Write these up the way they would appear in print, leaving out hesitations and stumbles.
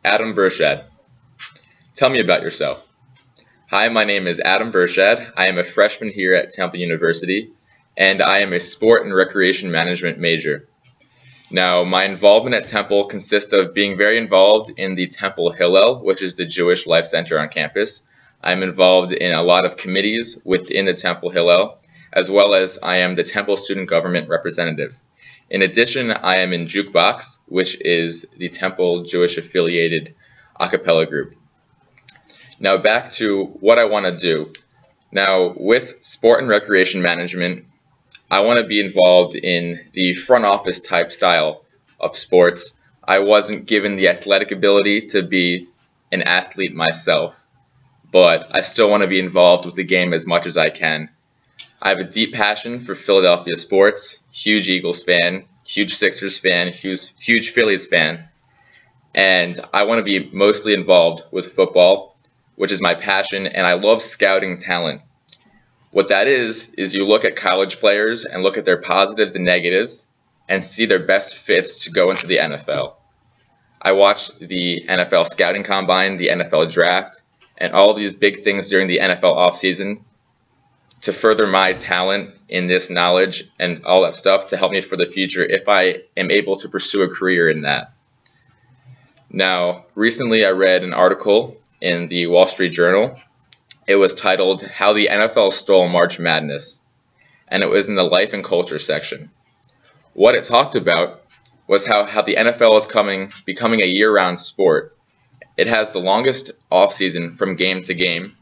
Adam Bershad. Tell me about yourself. Hi, my name is Adam Bershad. I am a freshman here at Temple University, and I am a sport and recreation management major. Now, my involvement at Temple consists of being very involved in the Temple Hillel, which is the Jewish Life Center on campus. I'm involved in a lot of committees within the Temple Hillel, as well as I am the Temple Student Government Representative. In addition, I am in Jukebox, which is the Temple Jewish affiliated a cappella group. Now back to what I want to do. Now with sport and recreation management, I want to be involved in the front office type style of sports. I wasn't given the athletic ability to be an athlete myself, but I still want to be involved with the game as much as I can. I have a deep passion for Philadelphia sports, huge Eagles fan, huge Sixers fan, huge Phillies fan, and I want to be mostly involved with football, which is my passion, and I love scouting talent. What that is you look at college players and look at their positives and negatives and see their best fits to go into the NFL. I watch the NFL scouting combine, the NFL draft, and all these big things during the NFL offseason to further my talent in this knowledge and all that stuff to help me for the future if I am able to pursue a career in that. Now, recently I read an article in the Wall Street Journal. It was titled, "How the NFL Stole March Madness," and it was in the Life and Culture section. What it talked about was how the NFL is becoming a year-round sport. It has the longest off-season from game to game,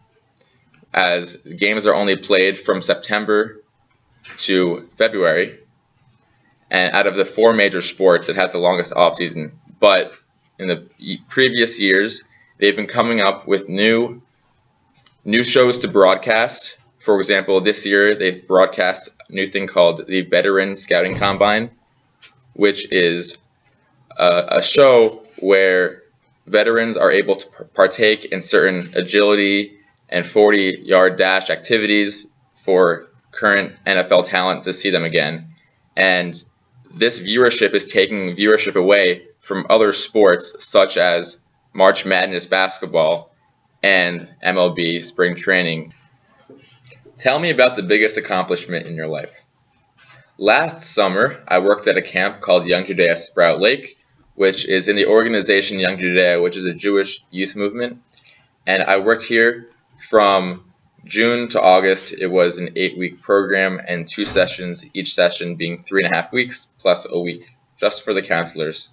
as games are only played from September to February, and out of the 4 major sports, it has the longest off-season. But in the previous years, they've been coming up with new shows to broadcast. For example, this year they broadcast a new thing called the Veteran Scouting Combine, which is a show where veterans are able to partake in certain agility and 40-yard dash activities for current NFL talent to see them again. And this viewership is taking viewership away from other sports such as March Madness basketball and MLB spring training. Tell me about the biggest accomplishment in your life. Last summer, I worked at a camp called Young Judea Sprout Lake, which is in the organization Young Judea, which is a Jewish youth movement. And I worked here from June to August. It was an 8-week program and 2 sessions, each session being 3.5 weeks plus a week, just for the counselors.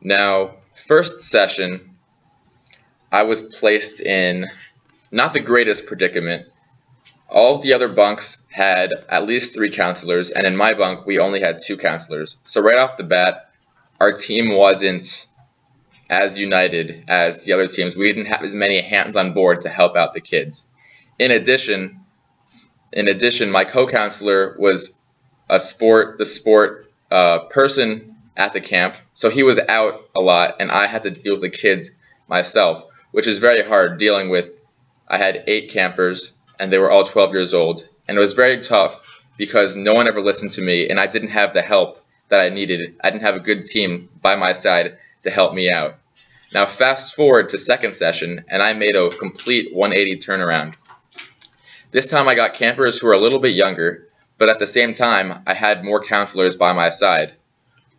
Now, first session, I was placed in not the greatest predicament. All of the other bunks had at least 3 counselors, and in my bunk, we only had 2 counselors. So right off the bat, our team wasn't as united as the other teams. We didn't have as many hands on board to help out the kids. In addition, my co-counselor was the sport person at the camp, so he was out a lot, and I had to deal with the kids myself, which is very hard dealing with. I had 8 campers, and they were all 12 years old, and it was very tough because no one ever listened to me, and I didn't have the help that I needed. I didn't have a good team by my side to help me out. Now fast forward to second session, and I made a complete 180 turnaround. This time I got campers who were a little bit younger, but at the same time I had more counselors by my side.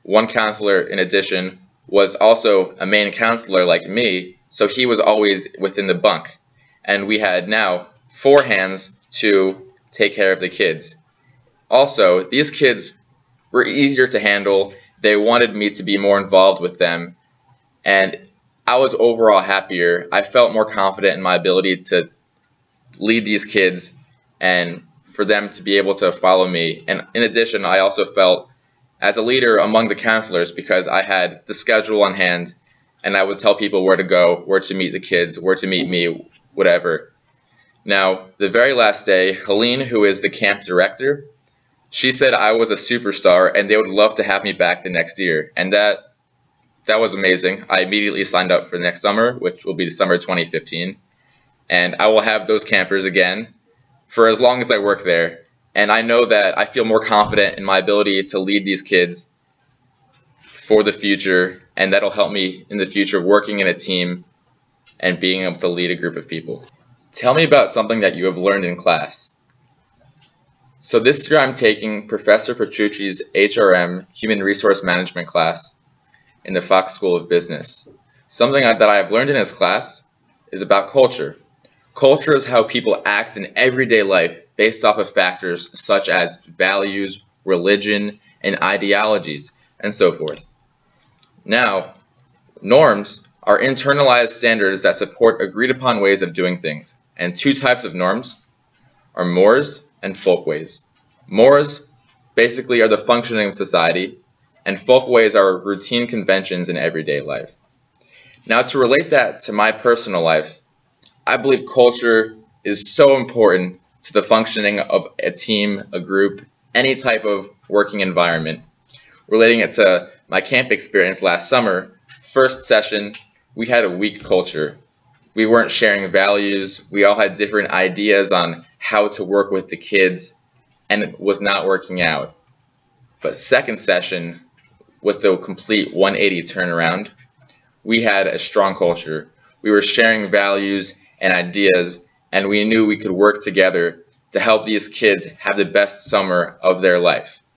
One counselor, in addition, was also a main counselor like me, so he was always within the bunk. And we had now 4 hands to take care of the kids. Also, these kids were easier to handle. They wanted me to be more involved with them, and I was overall happier. I felt more confident in my ability to lead these kids and for them to be able to follow me. And in addition, I also felt as a leader among the counselors because I had the schedule on hand, and I would tell people where to go, where to meet the kids, where to meet me, whatever. Now, the very last day, Helene, who is the camp director, she said I was a superstar and they would love to have me back the next year. And that was amazing. I immediately signed up for next summer, which will be the summer 2015. And I will have those campers again for as long as I work there. And I know that I feel more confident in my ability to lead these kids for the future, and that'll help me in the future working in a team and being able to lead a group of people. Tell me about something that you have learned in class. So this year I'm taking Professor Petrucci's HRM, Human Resource Management class in the Fox School of Business. Something that I have learned in his class is about culture. Culture is how people act in everyday life based off of factors such as values, religion, and ideologies, and so forth. Now, norms are internalized standards that support agreed upon ways of doing things, and two types of norms are mores and folkways. Mores basically are the functioning of society, and folkways are routine conventions in everyday life. Now, to relate that to my personal life, I believe culture is so important to the functioning of a team, a group, any type of working environment. Relating it to my camp experience last summer, first session, we had a weak culture. We weren't sharing values. We all had different ideas on how to work with the kids, and it was not working out. But second session, with the complete 180 turnaround, we had a strong culture. We were sharing values and ideas, and we knew we could work together to help these kids have the best summer of their life.